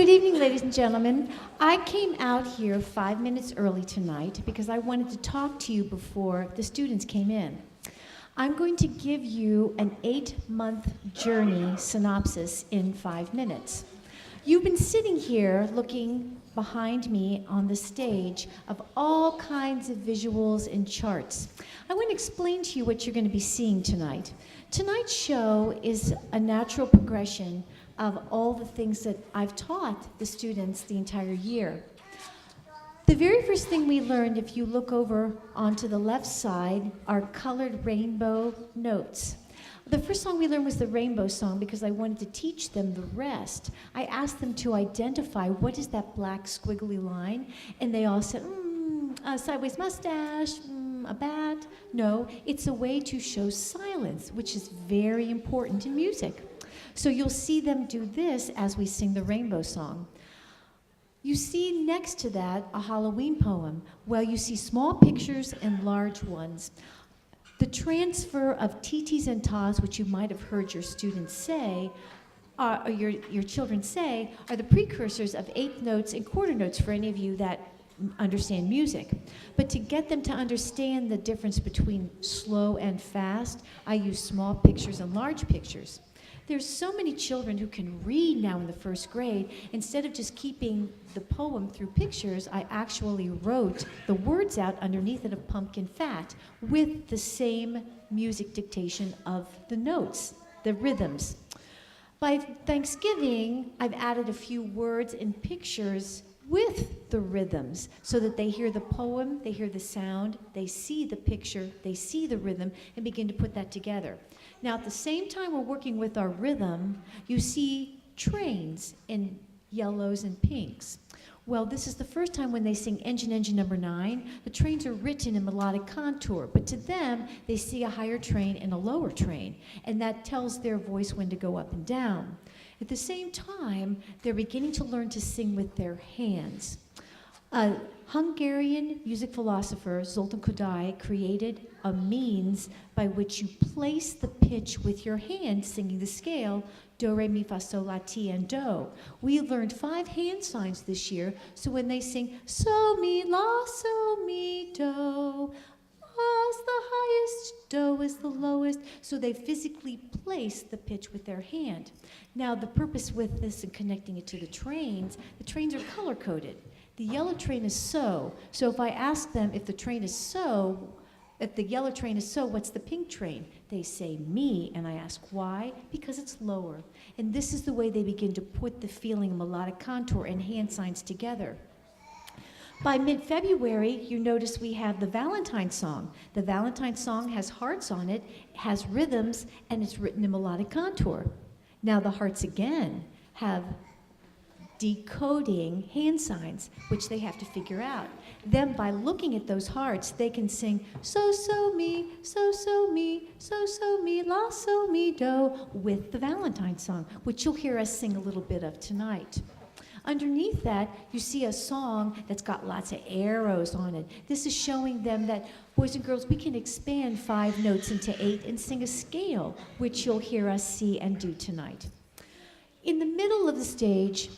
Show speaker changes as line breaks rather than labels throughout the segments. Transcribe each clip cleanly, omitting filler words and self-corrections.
Good evening, ladies and gentlemen. I came out here 5 minutes early tonight because I wanted to talk to you before the students came in. I'm going to give you an 8-month journey synopsis in 5 minutes. You've been sitting here looking behind me on the stage of all kinds of visuals and charts. I want to explain to you what you're going to be seeing tonight. Tonight's show is a natural progression of all the things that I've taught the students the entire year. The very first thing we learned, if you look over onto the left side, are colored rainbow notes. The first song we learned was the Rainbow Song because I wanted to teach them the rest. I asked them to identify what is that black squiggly line, and they all said, a sideways mustache, a bat. No, it's a way to show silence, which is very important in music. So you'll see them do this as we sing the Rainbow Song. You see next to that a Halloween poem. Well, you see small pictures and large ones. The transfer of titis and tas, which you might have heard your students say, or your children say, are the precursors of eighth notes and quarter notes for any of you that understand music. But to get them to understand the difference between slow and fast, I use small pictures and large pictures. There's so many children who can read now in the first grade. Instead of just keeping the poem through pictures, I actually wrote the words out underneath it of pumpkin fat with the same music dictation of the notes, the rhythms. By Thanksgiving, I've added a few words and pictures with the rhythms so that they hear the poem, they hear the sound, they see the picture, they see the rhythm, and begin to put that together. Now, at the same time we're working with our rhythm, you see trains in yellows and pinks. Well, this is the first time when they sing Engine, Engine Number 9, the trains are written in melodic contour, but to them, they see a higher train and a lower train, and that tells their voice when to go up and down. At the same time, they're beginning to learn to sing with their hands. A Hungarian music philosopher, Zoltán Kodály, created a means by which you place the pitch with your hand, singing the scale, do, re, mi, fa, sol, la, ti, and do. We learned 5 hand signs this year, so when they sing so, mi, la, so, mi, do, la is the highest, do is the lowest, so they physically place the pitch with their hand. Now, the purpose with this and connecting it to the trains are color-coded. The yellow train is so if I ask them if the yellow train is so, what's the pink train? They say me, and I ask why? Because it's lower. And this is the way they begin to put the feeling of melodic contour and hand signs together. By mid-February, you notice we have the Valentine Song. The Valentine Song has hearts on it, has rhythms, and it's written in melodic contour. Now the hearts again have decoding hand signs, which they have to figure out. Then by looking at those hearts, they can sing so, so, me, so, so, me, so, so, me, la, so, mi, do, with the Valentine Song, which you'll hear us sing a little bit of tonight. Underneath that, you see a song that's got lots of arrows on it. This is showing them that, boys and girls, we can expand 5 notes into 8 and sing a scale, which you'll hear us see and do tonight. In the middle of the stage,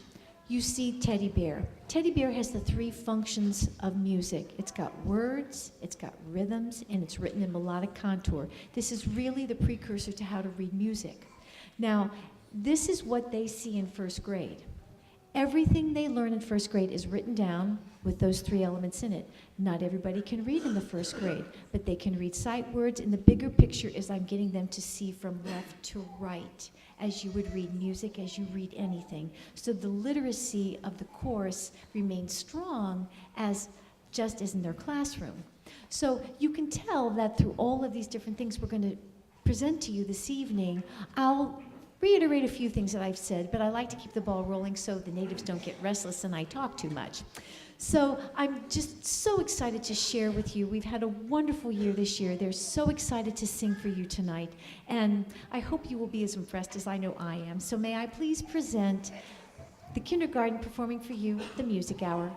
you see Teddy Bear. Teddy Bear has the 3 functions of music. It's got words, it's got rhythms, and it's written in melodic contour. This is really the precursor to how to read music. Now, this is what they see in first grade. Everything they learn in first grade is written down with those 3 elements in it. Not everybody can read in the first grade, but they can read sight words, and the bigger picture is I'm getting them to see from left to right, as you would read music, as you read anything. So the literacy of the course remains strong just as in their classroom. So you can tell that through all of these different things we're going to present to you this evening, I'll reiterate a few things that I've said, but I like to keep the ball rolling so the natives don't get restless and I talk too much. So I'm just so excited to share with you. We've had a wonderful year this year. They're so excited to sing for you tonight, and I hope you will be as impressed as I know I am. So may I please present the kindergarten performing for you the music hour.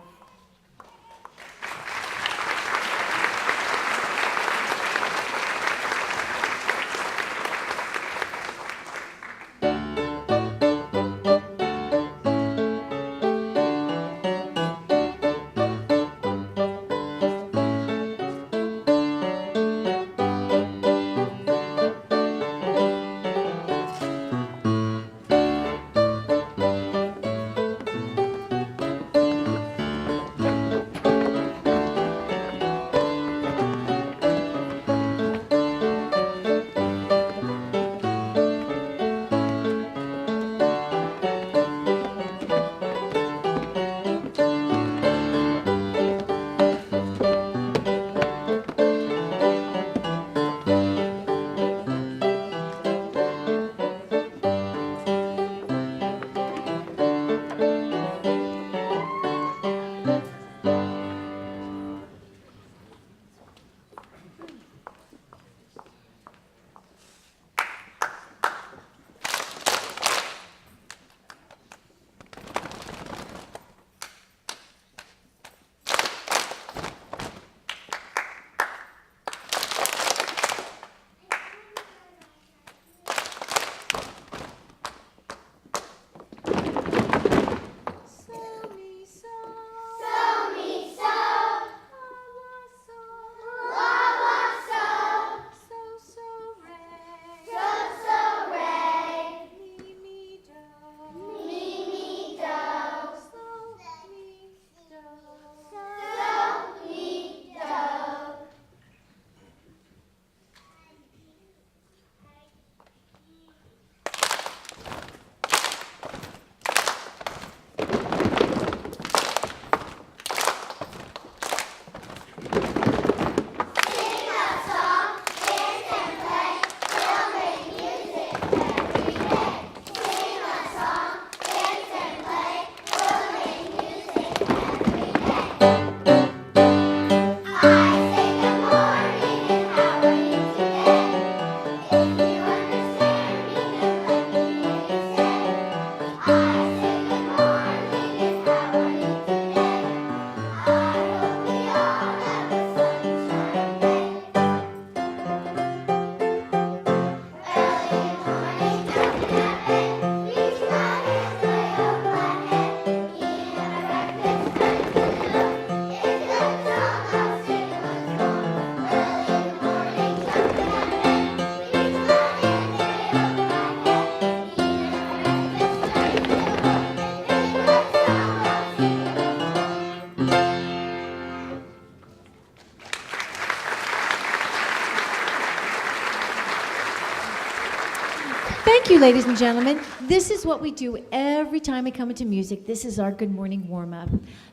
Thank you, ladies and gentlemen. This is what we do every time we come into music. This is our good morning warm-up.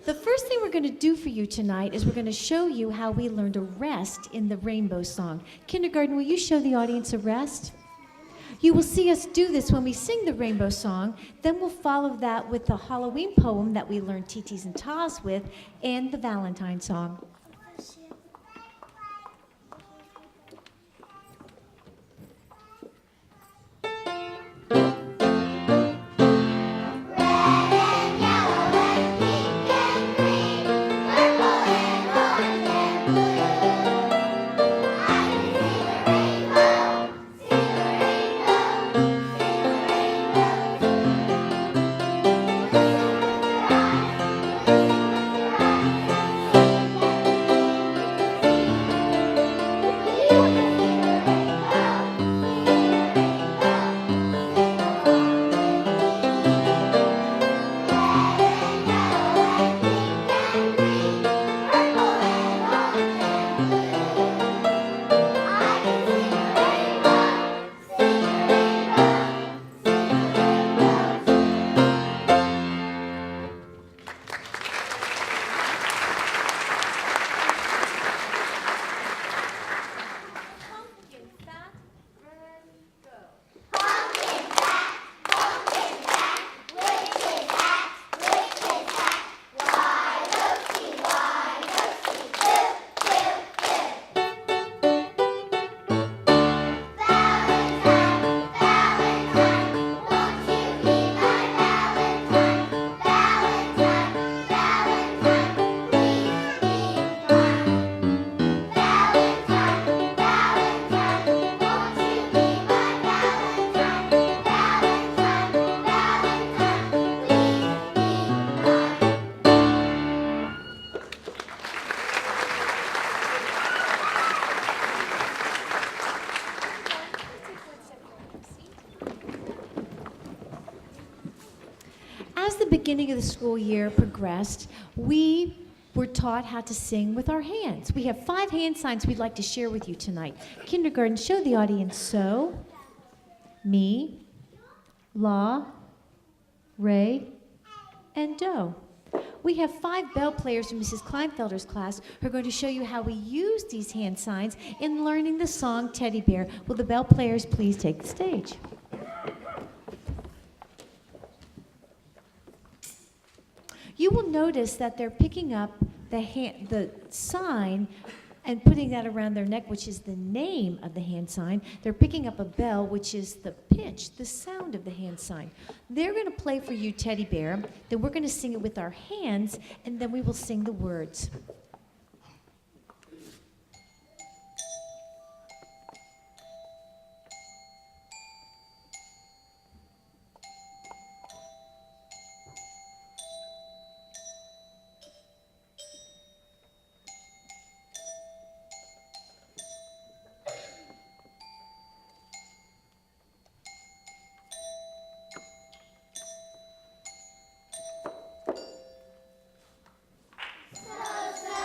The first thing we're going to do for you tonight is we're going to show you how we learned a rest in the Rainbow Song. Kindergarten, will you show the audience a rest? You will see us do this when we sing the Rainbow Song. Then we'll follow that with the Halloween poem that we learned Titis and Tas with, and the Valentine Song. As the beginning of the school year progressed, we were taught how to sing with our hands. We have 5 hand signs we'd like to share with you tonight. Kindergarten, show the audience so, mi, la, re, and do. We have 5 bell players from Mrs. Kleinfelder's class who are going to show you how we use these hand signs in learning the song Teddy Bear. Will the bell players please take the stage? You will notice that they're picking up the sign and putting that around their neck, which is the name of the hand sign. They're picking up a bell, which is the pitch, the sound of the hand sign. They're going to play for you Teddy Bear, then we're going to sing it with our hands, and then we will sing the words.
So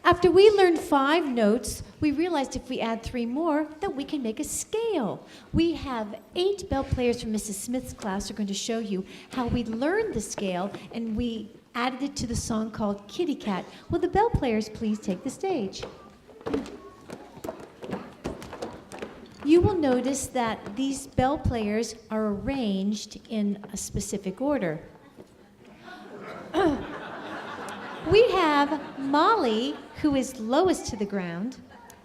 After we learned 5 notes, we realized if we add 3 more, that we can make a scale. We have 8 bell players from Mrs. Smith's class who are going to show you how we learned the scale, and we added it to the song called Kitty Cat. Will the bell players please take the stage? You will notice that these bell players are arranged in a specific order. We have Molly, who is lowest to the ground,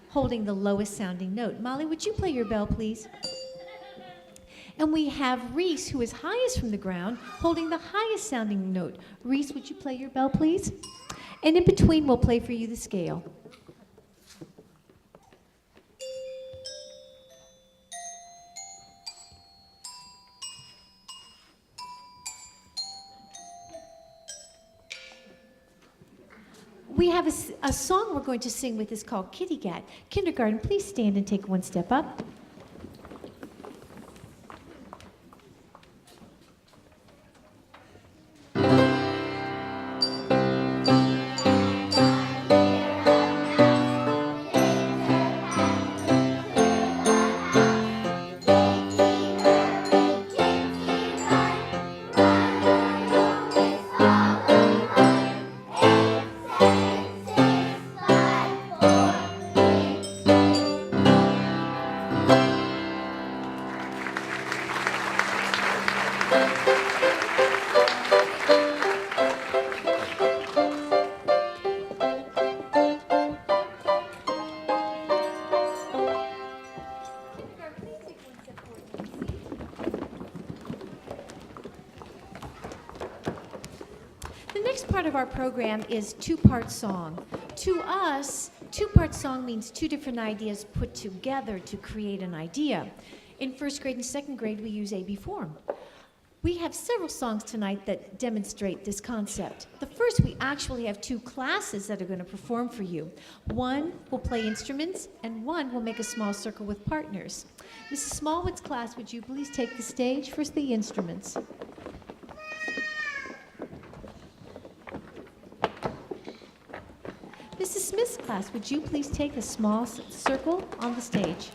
holding the lowest sounding note. Molly, would you play your bell, please? And we have Reese, who is highest from the ground, holding the highest sounding note. Reese, would you play your bell, please? And in between, we'll play for you the scale. We have a song we're going to sing with. It's called Kitty Cat. Kindergarten, please stand and take 1 step up. The next part of our program is 2-part song. To us, 2-part song means 2 different ideas put together to create an idea. In 1st grade and 2nd grade, we use AB form. We have several songs tonight that demonstrate this concept. The first, we actually have 2 classes that are going to perform for you. One will play instruments, and one will make a small circle with partners. Mrs. Smallwood's class, would you please take the stage? First, the instruments. Mrs. Smith's class, would you please take a small circle on the stage?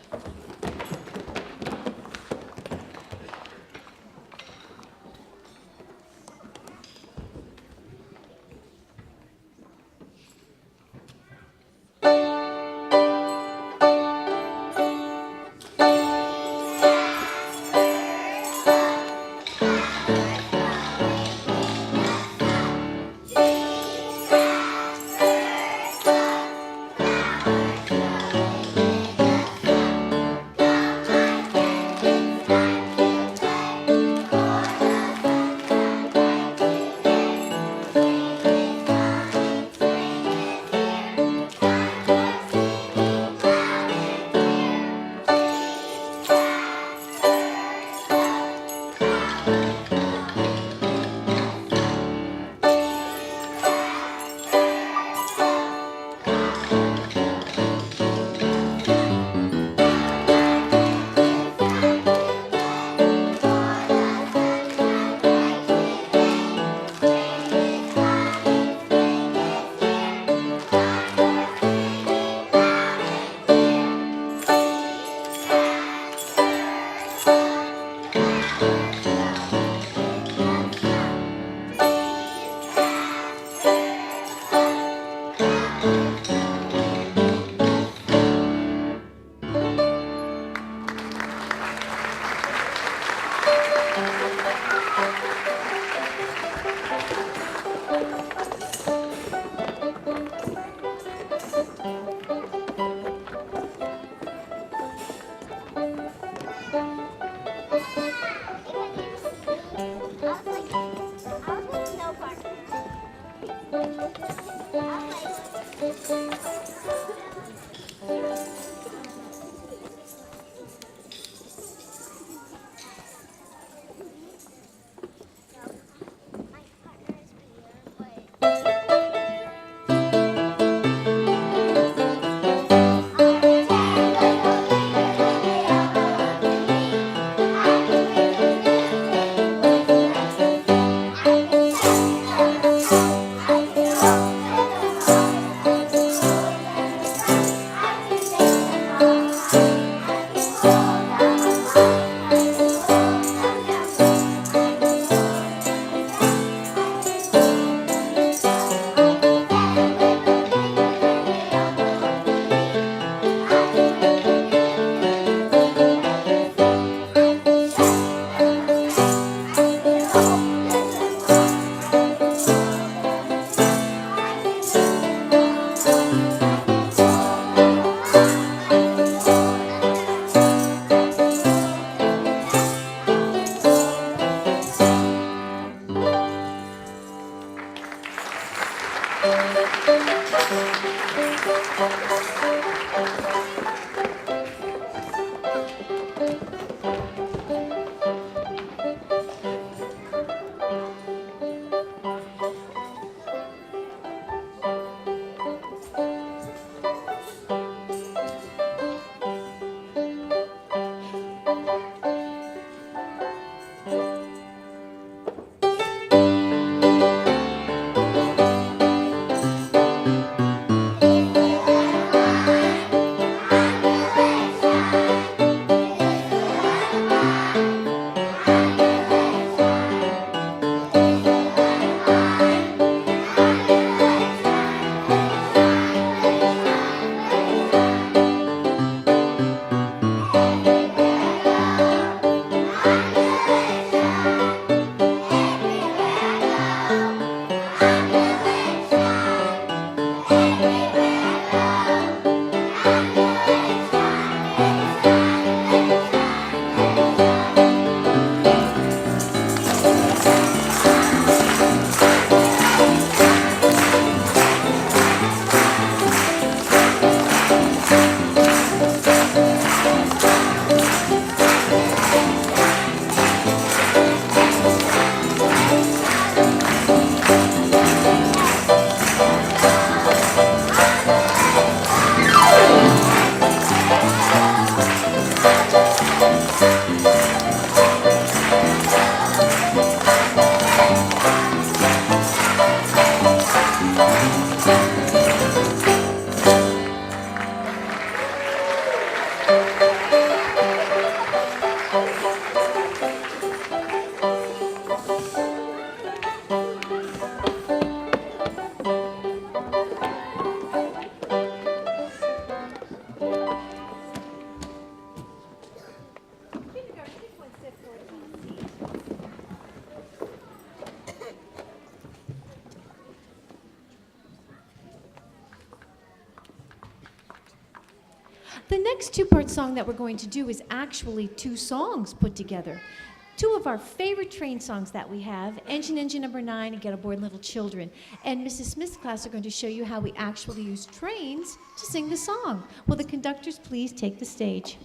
The next two-part song that we're going to do is actually two songs put together. Two of our favorite train songs that we have, Engine, Engine Number 9 and Get Aboard Little Children. And Mrs. Smith's class are going to show you how we actually use trains to sing the song. Will the conductors please take the stage?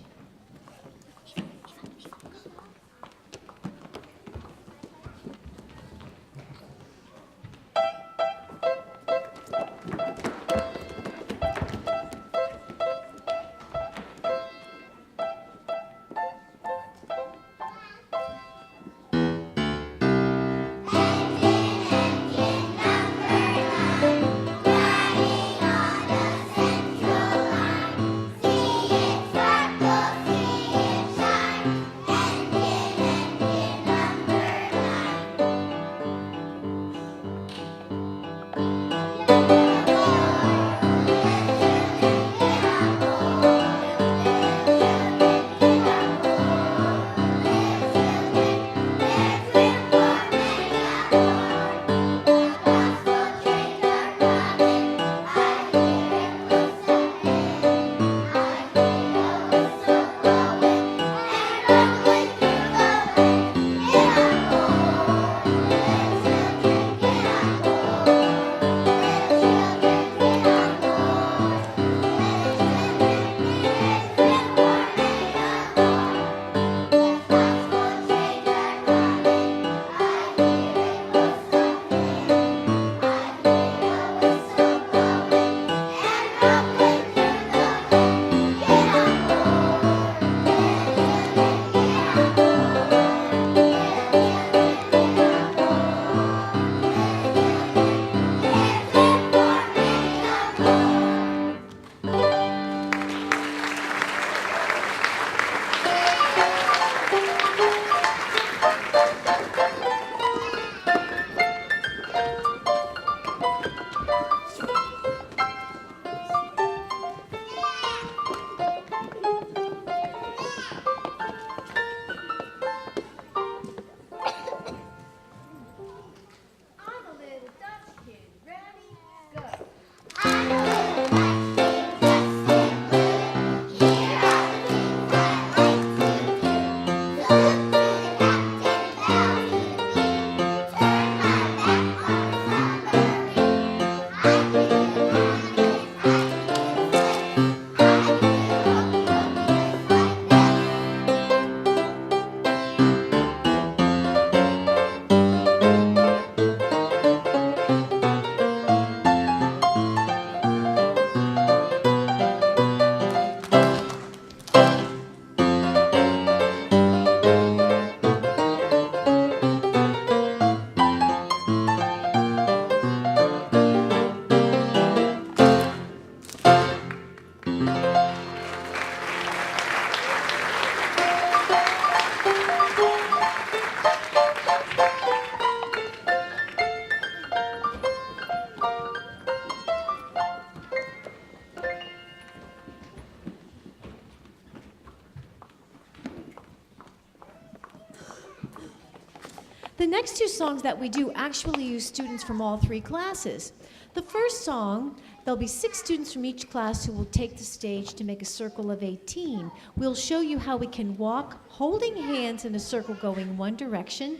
The next two songs that we do actually use students from all three classes. The first song, there'll be 6 students from each class who will take the stage to make a circle of 18. We'll show you how we can walk holding hands in a circle going one direction,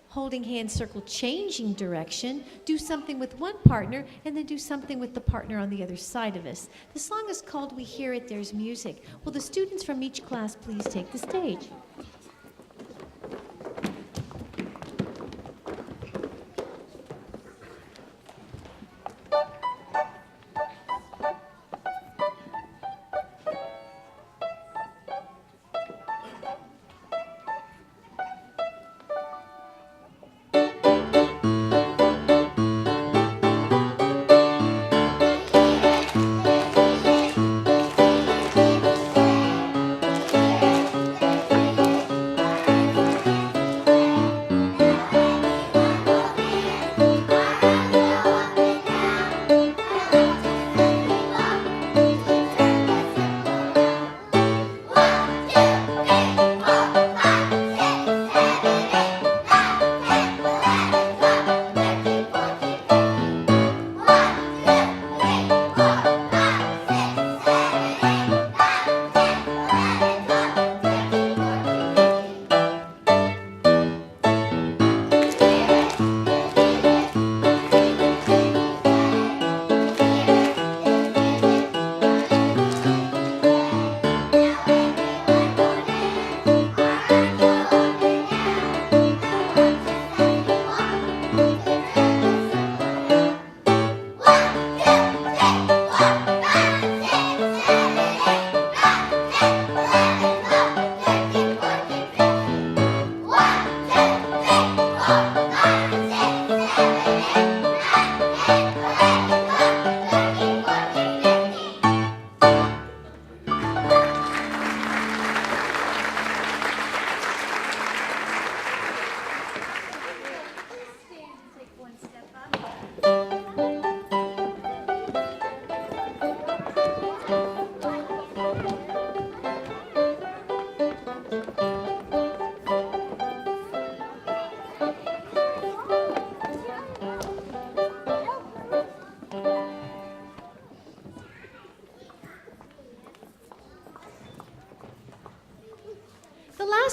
holding hands circle changing direction, do something with one partner, and then do something with the partner on the other side of us. The song is called We Hear It, There's Music. Will the students from each class please take the stage?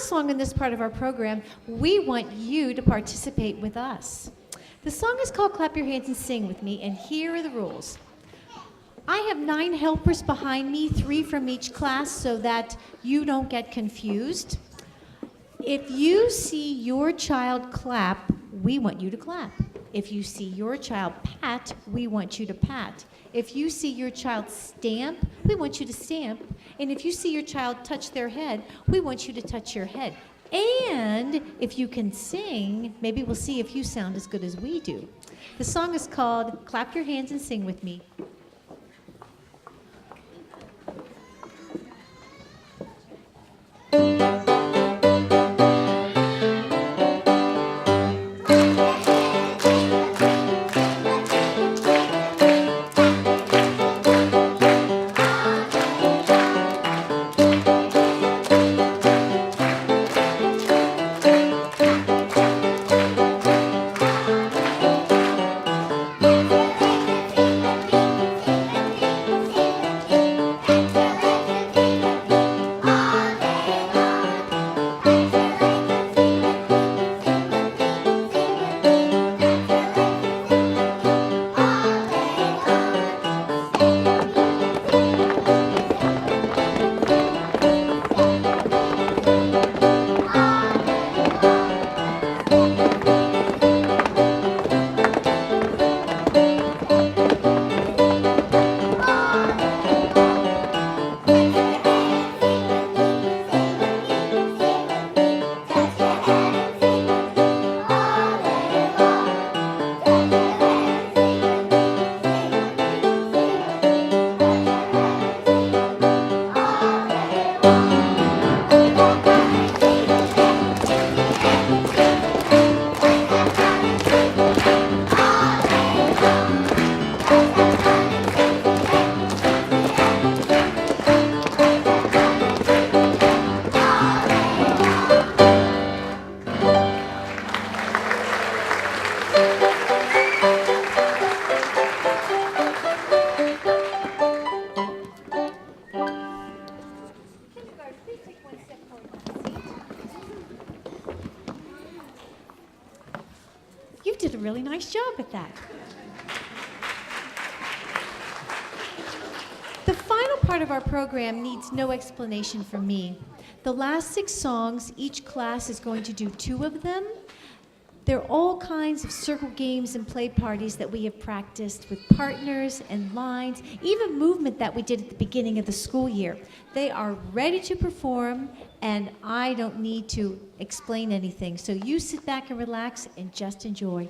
last song in this part of our program, we want you to participate with us. The song is called Clap Your Hands and Sing With Me, and here are the rules. I have 9 helpers behind me, 3 from each class, so that you don't get confused. If you see your child clap, we want you to clap. If you see your child pat, we want you to pat. If you see your child stamp, we want you to stamp. And if you see your child touch their head, we want you to touch your head. And if you can sing, maybe we'll see if you sound as good as we do. The song is called Clap Your Hands and Sing With Me. You did a really nice job at that. The final part of our program needs no explanation from me. The last 6 songs, each class is going to do 2 of them. There are all kinds of circle games and play parties that we have practiced with partners and lines, even movement that we did at the beginning of the school year. They are ready to perform, and I don't need to explain anything. So you sit back and relax and just enjoy.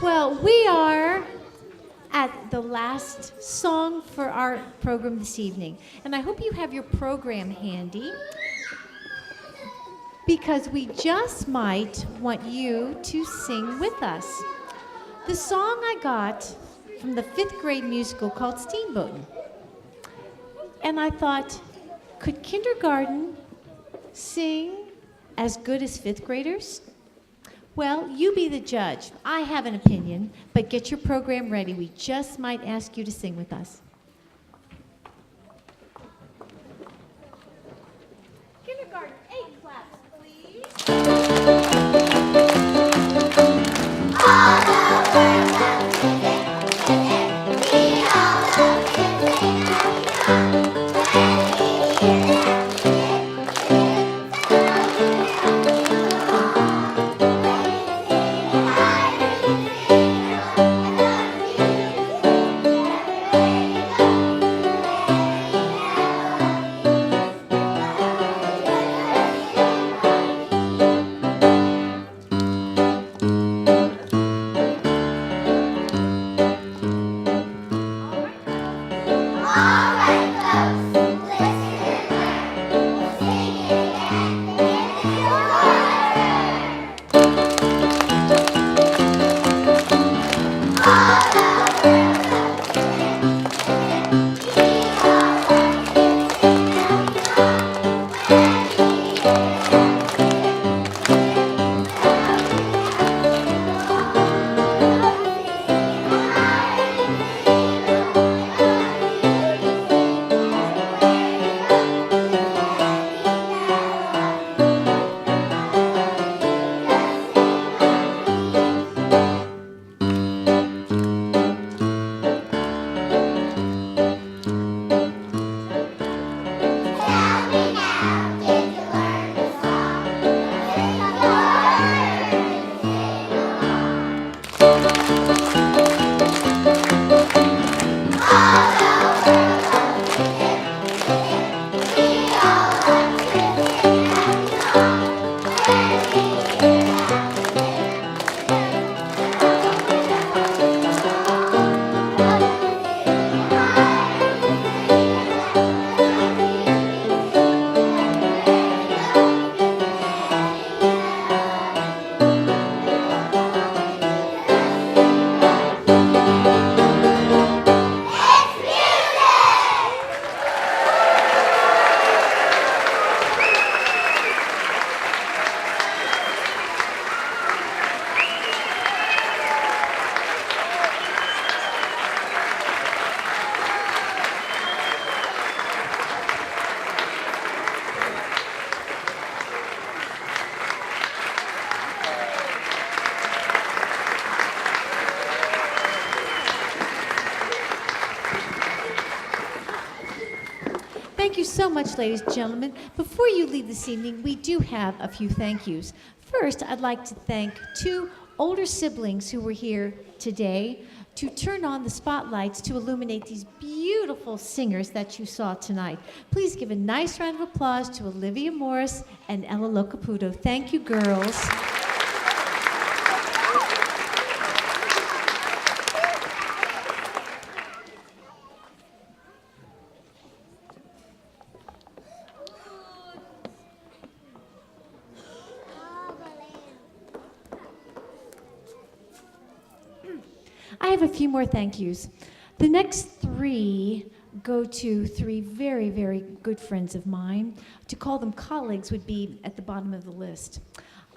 Well, we are at the last song for our program this evening. And I hope you have your program handy because we just might want you to sing with us. The song I got from the 5th grade musical called Steamboatin'. And I thought, could kindergarten sing as good as 5th graders? Well, you be the judge. I have an opinion, but get your program ready. We just might ask you to sing with us. Kindergarten, 8 claps, please. All the words of music, we all love to sing and Thank you so much, ladies and gentlemen. Before you leave this evening, we do have a few thank yous. First, I'd like to thank 2 older siblings who were here today to turn on the spotlights to illuminate these beautiful singers that you saw tonight. Please give a nice round of applause to Olivia Morris and Ella Locaputo. Thank you, girls. I have a few more thank yous. The next 3 go to 3 very, very good friends of mine. To call them colleagues would be at the bottom of the list.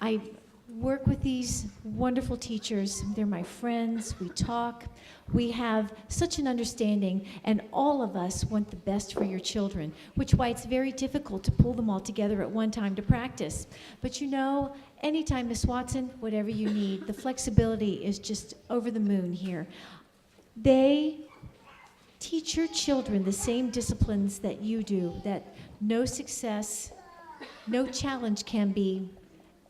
I work with these wonderful teachers. They're my friends. We talk. We have such an understanding, and all of us want the best for your children, which is why it's very difficult to pull them all together at one time to practice. But you know, anytime, Miss Watson, whatever you need, the flexibility is just over the moon here. They teach your children the same disciplines that you do, that no success, no challenge can be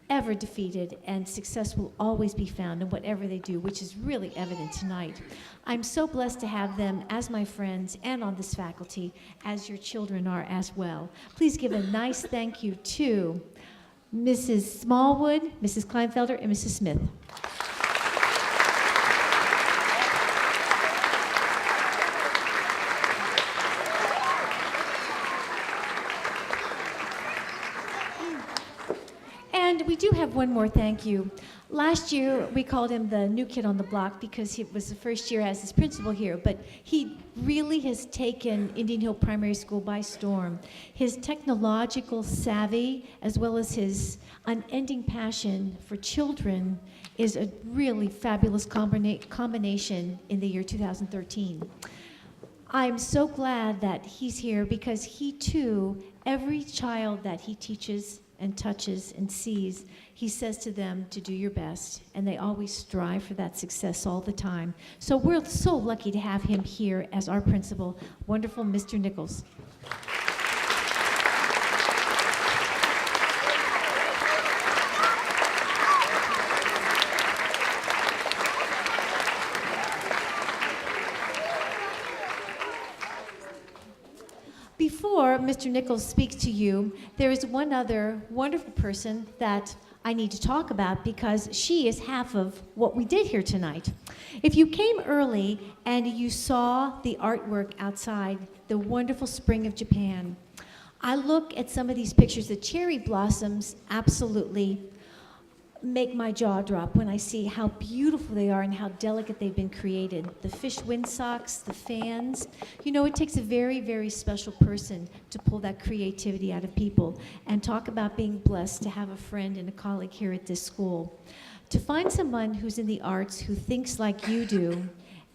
ever defeated, and success will always be found in whatever they do, which is really evident tonight. I'm so blessed to have them as my friends and on this faculty, as your children are as well. Please give a nice thank you to Mrs. Smallwood, Mrs. Kleinfelder, and Mrs. Smith. we do have one more thank you. Last year, we called him the new kid on the block because he was the first year as his principal here, but he really has taken Indian Hill Primary School by storm. His technological savvy, as well as his unending passion for children, is a really fabulous combination in the year 2013. I'm so glad that he's here because he too, every child that he teaches and touches and sees, he says to them to do your best, and they always strive for that success all the time. So we're so lucky to have him here as our principal. Wonderful Mr. Nichols. Before Mr. Nichols speaks to you, there is one other wonderful person that I need to talk about because she is half of what we did here tonight. If you came early and you saw the artwork outside, the wonderful spring of Japan, I look at some of these pictures, the cherry blossoms absolutely make my jaw drop when I see how beautiful they are and how delicate they've been created. The fish windsocks, the fans. You know, it takes a very, very special person to pull that creativity out of people. And talk about being blessed to have a friend and a colleague here at this school. To find someone who's in the arts, who thinks like you do,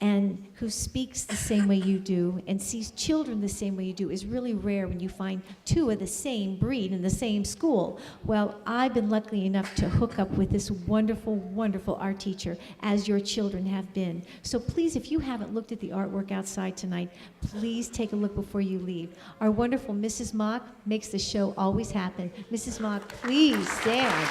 and who speaks the same way you do and sees children the same way you do is really rare when you find two of the same breed in the same school. Well, I've been lucky enough to hook up with this wonderful, wonderful art teacher, as your children have been. So please, if you haven't looked at the artwork outside tonight, please take a look before you leave. Our wonderful Mrs. Mock makes the show always happen. Mrs. Mock, please stand.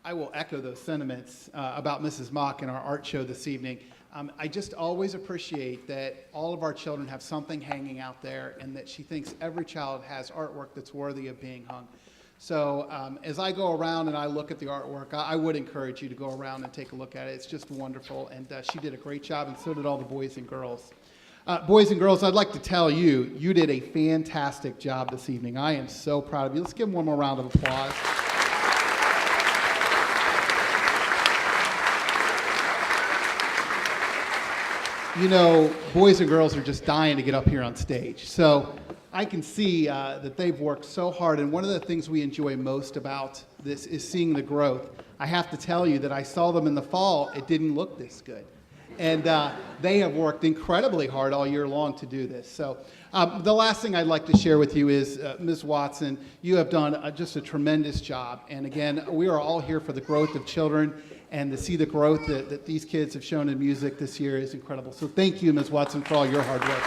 I will echo those sentiments about Mrs. Mock and our art show this evening. I just always appreciate that all of our children have something hanging out there and that she thinks every child has artwork that's worthy of being hung. So as I go around and I look at the artwork, I would encourage you to go around and take a look at it. It's just wonderful, and she did a great job, and so did all the boys and girls. Boys and girls, I'd like to tell you, you did a fantastic job this evening. I am so proud of you. Let's give them one more round of applause. You know, boys and girls are just dying to get up here on stage. So I can see that they've worked so hard, and one of the things we enjoy most about this is seeing the growth. I have to tell you that I saw them in the fall. It didn't look this good. And they have worked incredibly hard all year long to do this. So the last thing I'd like to share with you is, Ms. Watson, you have done just a tremendous job. And again, we are all here for the growth of children, and to see the growth that these kids have shown in music this year is incredible. So thank you, Ms. Watson, for all your hard work.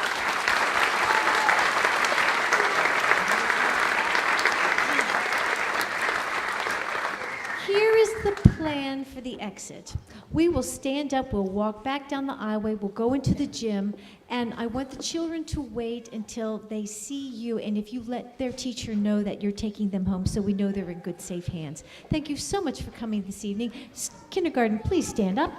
Here is the plan for the exit. We will stand up, we'll walk back down the aisleway, we'll go into the gym, and I want the children to wait until they see you, and if you let their teacher know that you're taking them home, so we know they're in good, safe hands. Thank you so much for coming this evening. Kindergarten, please stand up.